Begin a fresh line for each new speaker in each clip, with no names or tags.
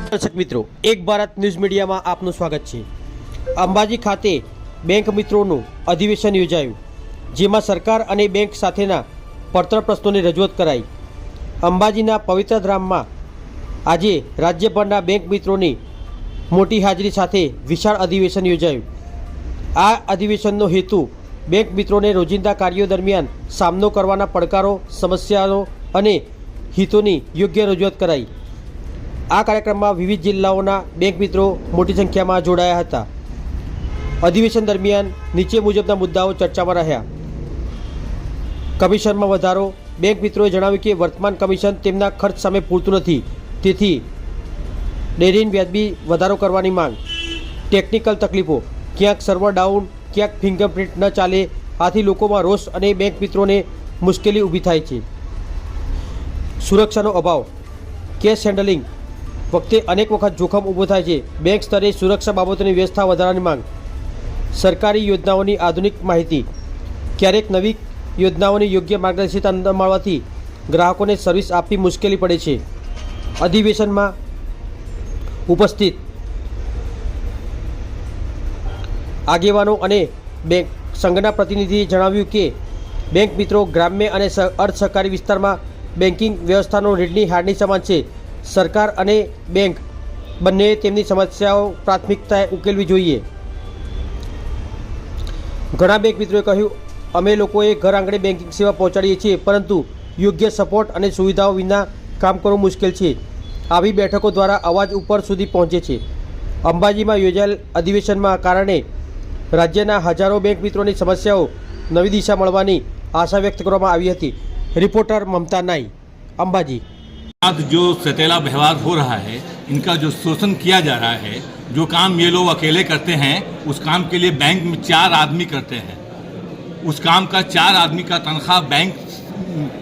दर्शक मित्रों, एक भारत न्यूज मीडिया में आपનું સ્વાગત છે। અંબાજી ખાતે બેંક મિત્રોનું અધિવેશન યોજાયું, જેમાં સરકાર અને બેંક સાથેના પડતર પ્રશ્નોની રજૂઆત કરાઈ। અંબાજીના પવિત્ર ધામમાં આજે રાજ્યભરના બેંક મિત્રોની મોટી હાજરી સાથે વિશાળ અધિવેશન યોજાયું। આ અધિવેશનનો હેતુ બેંક મિત્રોને રોજિંદા કાર્યો દરમિયાન સામનો કરવાના પડકારો, સમસ્યાઓ અને હિતોની યોગ્ય રજૂઆત કરાઈ। આ કાર્યક્રમમાં વિવિધ જિલ્લાઓના બેંક મિત્રો મોટી સંખ્યામાં જોડાયા હતા। અધિવેશન દરમિયાન નીચે મુજબના મુદ્દાઓ ચર્ચામાં રહ્યા। કમિશનમાં વધારો। બેંક મિત્રોએ જણાવ્યું કે વર્તમાન કમિશન તેમના ખર્ચ સામે પૂરતું નથી, તેથી ડેરીન વ્યાજબી વધારો કરવાની માંગ। ટેકનિકલ તકલીફો, ક્યાંક સર્વર ડાઉન, ક્યાંક ફિંગરપ્રિન્ટ ન ચાલે, આથી લોકોમાં રોષ અને બેંક મિત્રોને મુશ્કેલી ઊભી થાય છે। સુરક્ષાનો અભાવ, કેશ હેન્ડલિંગ વખતે અનેક વખત જોખમ ઊભો થાય છે। બેંક સ્તરે સુરક્ષા બાબતોની વ્યવસ્થા વધારવાની માંગ। સરકારી યોજનાઓની આધુનિક માહિતી, ક્યારેક નવી યોજનાઓની યોગ્ય માર્ગદર્શિતા ન મળવાથી ગ્રાહકોને સર્વિસ આપવી મુશ્કેલી પડે છે। અધિવેશનમાં ઉપસ્થિત આગેવાનો અને બેંક સંઘના પ્રતિનિધિએ જણાવ્યું કે બેંક મિત્રો ગ્રામ્ય અને અર્ધ સહકારી વિસ્તારમાં બેન્કિંગ વ્યવસ્થાનો રીડની હાડની સમાન છે। સરકાર અને બેંક બંનેએ તેમની સમસ્યાઓ પ્રાથમિકતાએ ઉકેલવી જોઈએ। ઘણા બેંક મિત્રોએ કહ્યું, અમે લોકોએ ઘર આંગણે બેન્કિંગ સેવા પહોંચાડીએ છીએ, પરંતુ યોગ્ય સપોર્ટ અને સુવિધાઓ વિના કામ કરવું મુશ્કેલ છે। આવી બેઠકો દ્વારા અવાજ ઉપર સુધી પહોંચે છે। અંબાજીમાં યોજાયેલ અધિવેશનમાં કારણે રાજ્યના હજારો બેંક મિત્રોની સમસ્યાઓ નવી દિશા મળવાની આશા વ્યક્ત કરવામાં આવી હતી। रिपोर्टर ममता नाई, अंबाजी।
जो सतेला व्यवहार हो रहा है, इनका जो शोषण किया जा रहा है, जो काम ये लोग अकेले करते हैं उस काम के लिए बैंक में 4 आदमी करते हैं। उस काम का 4 आदमी का तनख्वाह बैंक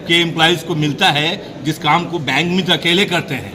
के एम्प्लॉइज़ को मिलता है, जिस काम को बैंक में अकेले करते हैं।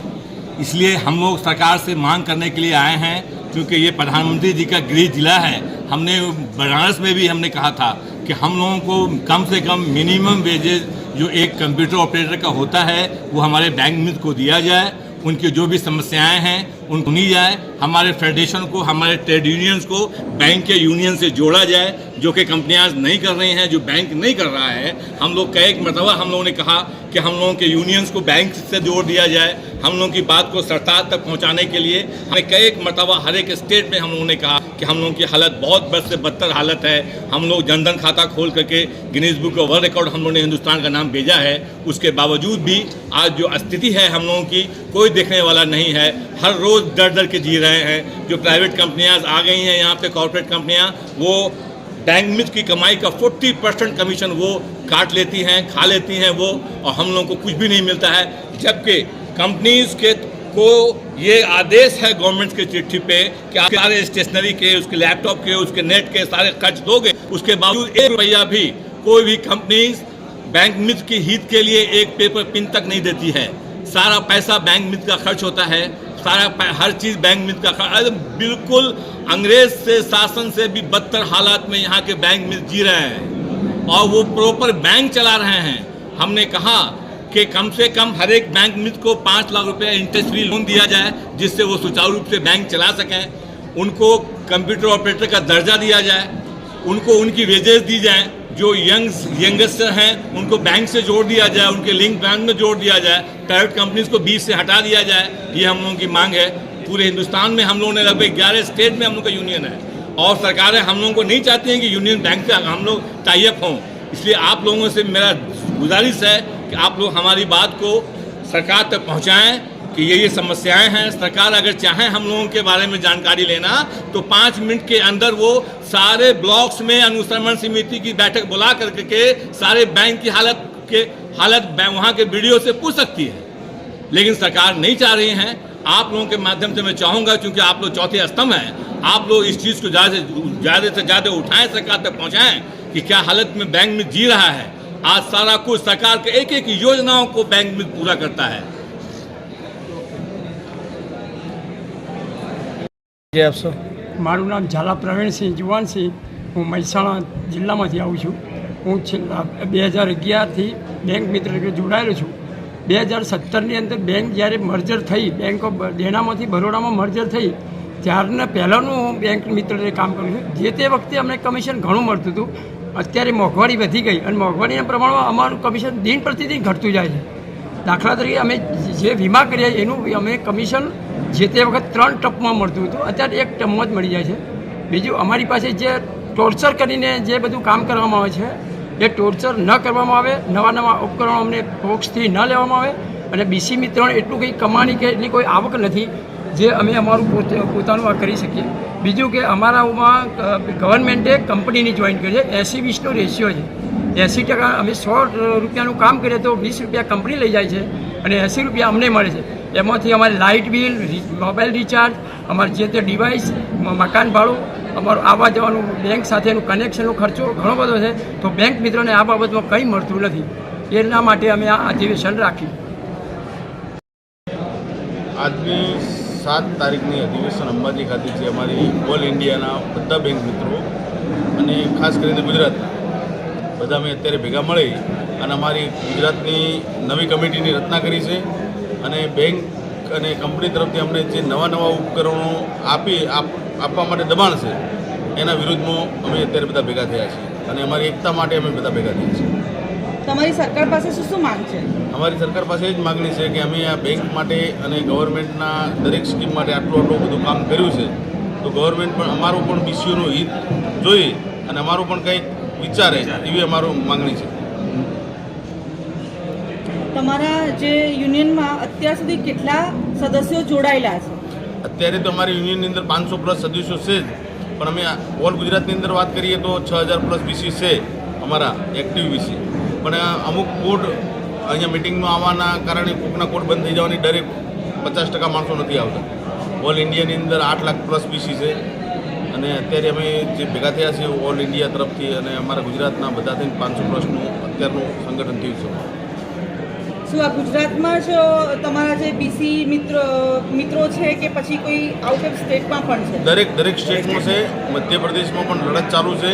इसलिए हम लोग सरकार से मांग करने के लिए आए हैं, क्योंकि ये प्रधानमंत्री जी का गृह जिला है। हमने बनारस में भी हमने कहा था कि हम लोगों को कम से कम मिनिमम वेजेस जो एक कंप्यूटर ऑपरेटर का होता है वो हमारे बैंक मित्र को दिया जाए। उनकी जो भी समस्याएं हैं उनको सुनी जाए। हमारे फेडरेशन को, हमारे ट्रेड यूनियंस को बैंक के यूनियन से जोड़ा जाए, जो कि कंपनियां नहीं कर रही हैं, जो बैंक नहीं कर रहा है। हम लोग कई मरतबा हम लोगों ने कहा कि हम लोगों के यूनियंस को बैंक से जोड़ दिया जाए। हम लोगों की बात को सरकार तक पहुंचाने के लिए हमें कई मरतबा हर एक स्टेट में हम लोगों ने कहा कि हम लोगों की हालत बहुत बद से बदतर हालत है। हम लोग जनधन खाता खोल करके Guinness book of world record हम लोगों ने हिंदुस्तान का नाम भेजा है। उसके बावजूद भी आज जो स्थिति है हम लोगों की कोई देखने वाला नहीं है। हर रोज़ डर डर के जी रहे हैं। जो प्राइवेट कंपनियां आ गई हैं यहाँ पे, कॉर्पोरेट कंपनियां, वो बैंक मित्र की कमाई का 40% कमीशन वो काट लेती हैं, खा लेती हैं वो, और हम लोगों को कुछ भी नहीं मिलता है। जबकि कंपनीज के को ये आदेश है गवर्नमेंट के चिट्ठी पे कि आप सारे स्टेशनरी के, उसके लैपटॉप के, उसके नेट के सारे खर्च दोगे। उसके बावजूद 1 रुपया भी कोई भी कंपनीज बैंक मित्र की हित के लिए एक पेपर पिन तक नहीं देती है। सारा पैसा बैंक मित्र का खर्च होता है, सारा हर चीज़ बैंक मित्र का खर्च। बिल्कुल अंग्रेज से शासन से भी बदतर हालात में यहाँ के बैंक मित्र जी रहे हैं, और वो प्रॉपर बैंक चला रहे हैं। हमने कहा कि कम से कम हर एक बैंक मित्र को 5 लाख रुपये इंटरेस्ट फ्री लोन दिया जाए, जिससे वो सुचारू रूप से बैंक चला सकें। उनको कंप्यूटर ऑपरेटर का दर्जा दिया जाए, उनको उनकी वेजेस दी जाए। जो यंगस्टर हैं उनको बैंक से जोड़ दिया जाए, उनके लिंक बैंक में जोड़ दिया जाए। प्राइवेट कंपनीज को बीच से हटा दिया जाए। ये हम लोगों की मांग है। पूरे हिंदुस्तान में हम लोगों ने लगभग 11 स्टेट में हम लोग का यूनियन है, और सरकारें हम लोगों को नहीं चाहती हैं कि यूनियन बैंक से हम लोग टाई अप हों। इसलिए आप लोगों से मेरा गुजारिश है कि आप लोग हमारी बात को सरकार तक पहुँचाएँ कि ये समस्याएं हैं। सरकार अगर चाहे हम लोगों के बारे में जानकारी लेना तो 5 मिनट के अंदर वो सारे ब्लॉक्स में अनुश्रवण समिति की बैठक बुला करके सारे बैंक की हालत वहाँ के वीडियो से पूछ सकती है, लेकिन सरकार नहीं चाह रही है। आप लोगों के माध्यम से मैं चाहूँगा, क्योंकि आप लोग चौथे स्तंभ हैं, आप लोग इस चीज़ को ज़्यादा से ज़्यादा उठाएँ, सरकार तक पहुँचाएँ कि क्या हालत में बैंक में जी रहा है। आज सारा कुछ सरकार के एक एक योजनाओं को बैंक में पूरा करता है।
મારું નામ ઝાલા પ્રવીણસિંહ જુવાનસિંહ, હું મહેસાણા જિલ્લામાંથી આવું છું। હું છેલ્લા 2011થી બેંક મિત્ર જોડાયેલો છું। 2017ની અંદર બેંક જ્યારે મર્જર થઈ, બેંક ઓફ દેનામાંથી બરોડામાં મર્જર થઈ ત્યારના પહેલાંનું બેંક મિત્રને કામ કર્યું છે. જે તે વખતે અમને કમિશન ઘણું મળતું હતું. અત્યારે મોંઘવારી વધી ગઈ અને મોંઘવારીના પ્રમાણમાં અમારું કમિશન દિન પ્રતિદિન ઘટતું જાય છે. દાખલા તરીકે અમે જે વીમા કરીએ એનું અમે કમિશન જે તે વખત 3 ટપમાં મળતું હતું, અત્યારે 1 ટપમાં જ મળી જાય છે. બીજું અમારી પાસે જે ટોર્ચર કરીને જે બધું કામ કરવામાં આવે છે એ ટોર્ચર ન કરવામાં આવે, નવા ઉપકરણો અમને બોક્સથી ન લેવામાં આવે અને બીસી મિત્રોને એટલું કંઈ કમાણી કે એટલી કોઈ આવક નથી જે અમે અમારું પોતાનું આ કરી શકીએ. બીજું કે અમારામાં ગવર્મેન્ટે કંપનીની જોઈન કરી છે. 80-20નો રેશિયો છે. 80% અમે 100 રૂપિયાનું કામ કરીએ તો 20 રૂપિયા કંપની લઈ જાય છે અને 80 રૂપિયા અમને મળે છે. એમાંથી અમારે લાઇટ બિલ, મોબાઈલ રિચાર્જ, અમારે જે તે ડિવાઇસ, મકાન ભાડું, અમારું આવવા જવાનું, બેંક સાથેનું કનેક્શનનો ખર્ચો ઘણો બધો છે. તો બેંક મિત્રોને આ બાબતમાં કંઈ મળતું નથી. એના માટે અમે આ અધિવેશન રાખ્યું.
આજની 7 તારીખની અધિવેશન અંબાજી ખાતે છે. અમારી ઓલ ઇન્ડિયાના બધા બેંક મિત્રો અને ખાસ કરીને ગુજરાત બધા અમે અત્યારે ભેગા મળી અને અમારી ગુજરાતની નવી કમિટીની રચના કરી છે અને બેંક અને કંપની તરફથી અમને જે નવા ઉપકરણો આપવા માટે દબાણ છે એના વિરુદ્ધમાં અમે અત્યારે બધા ભેગા થયા છીએ અને અમારી એકતા માટે અમે બધા ભેગા થયા છીએ.
તમારી સરકાર પાસે શું માંગ છે?
અમારી સરકાર પાસે એ જ માગણી છે કે અમે આ બેંક માટે અને ગવર્મેન્ટના દરેક સ્કીમ માટે આટલું બધું કામ કર્યું છે તો ગવર્મેન્ટ પણ અમારું પણ બીસીઓનું હિત જોઈ અને અમારું પણ કંઈક વિચારે એવી અમારું માગણી છે.
તમારા જે યુનિયનમાં અત્યાર સુધી કેટલા સદસ્યો જોડાયેલા છે?
અત્યારે તો અમારી યુનિયનની અંદર 500+ સદસ્યો છે જ, પણ અમે ઓલ ગુજરાતની અંદર વાત કરીએ તો 6000+ બીસી છે અમારા એક્ટિવ બીસી. પણ અમુક કોડ અહીંયા મિટિંગમાં આવવાના કારણે કોકના કોડ બંધ થઈ જવાની દરેક 50% માણસો નથી આવતા. ઓલ ઇન્ડિયાની અંદર 8 લાખ+ બીસી છે અને અત્યારે અમે જે ભેગા થયા છીએ ઓલ ઇન્ડિયા તરફથી અને અમારા ગુજરાતના બધા થઈને 500+નું અત્યારનું સંગઠન થયું છે.
શું આ ગુજરાતમાં જ તમારા જે બીસી મિત્રો છે કે પછી કોઈ આઉટ ઓફ સ્ટેટમાં પણ છે?
દરેક સ્ટેટમાં છે. મધ્યપ્રદેશમાં પણ લડત ચાલુ છે.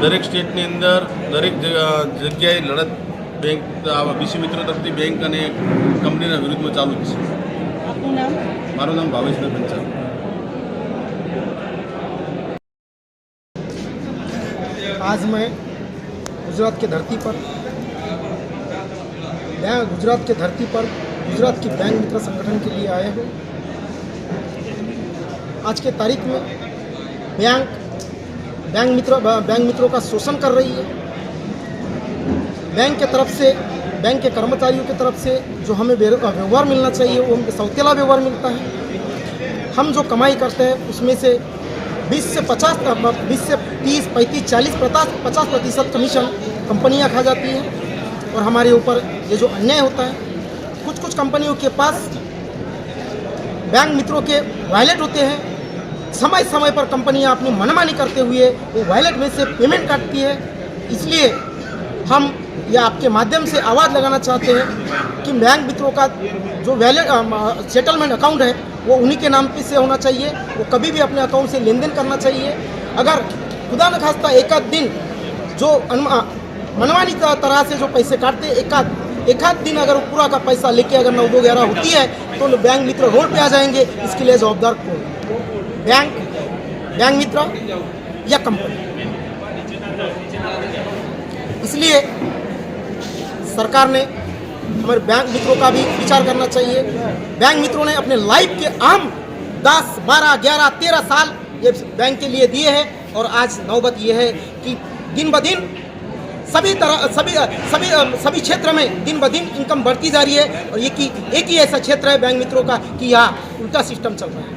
દરેક સ્ટેટની અંદર દરેક જગ્યાએ લડત બેંક બીસી મિત્રો તરફથી બેંક અને કંપનીના વિરુદ્ધમાં ચાલુ જ છે.
આપનું નામ?
મારું નામ ભાવેશભાઈ પંચાલ.
आज मैं गुजरात की धरती पर गुजरात की बैंक मित्र संगठन के लिए आए हूँ. आज के तारीख में बैंक मित्रों का शोषण कर रही है. बैंक के तरफ से, बैंक के कर्मचारियों की तरफ से जो हमें व्यवहार मिलना चाहिए वो हमें सौतेला व्यवहार मिलता है. हम जो कमाई करते हैं उसमें से 20 से 30, 35, 40, 50% कमीशन कंपनियां खा जाती हैं और हमारे ऊपर ये जो अन्याय होता है. कुछ कंपनियों के पास बैंक मित्रों के वॉलेट होते हैं. समय पर कंपनियां अपनी मनमानी करते हुए वो वॉलेट में से पेमेंट काटती है. इसलिए हम ये आपके माध्यम से आवाज़ लगाना चाहते हैं कि बैंक मित्रों का जो वॉलेट सेटलमेंट अकाउंट है वो उन्हीं के नाम पे से होना चाहिए. वो कभी भी अपने अकाउंट से लेन देन करना चाहिए. अगर खुदा न खास्ता एक आध दिन जो मनमानी तरह से जो पैसे काटते एक आध दिन अगर पूरा का पैसा लेके अगर 9-11 होती है तो बैंक मित्र रोड पे आ जाएंगे. इसके लिए जवाबदार कौन? बैंक मित्र या कंपनी? इसलिए सरकार ने हमारे बैंक मित्रों का भी विचार करना चाहिए. बैंक मित्रों ने अपने लाइफ के अहम 10, 12, 11, 13 साल ये बैंक के लिए दिए हैं और आज नौबत ये है कि दिन ब दिन सभी क्षेत्र में दिन ब दिन इनकम बढ़ती जा रही है और एक ही ऐसा क्षेत्र है बैंक मित्रों का कि यहाँ उल्टा सिस्टम चल रहा है.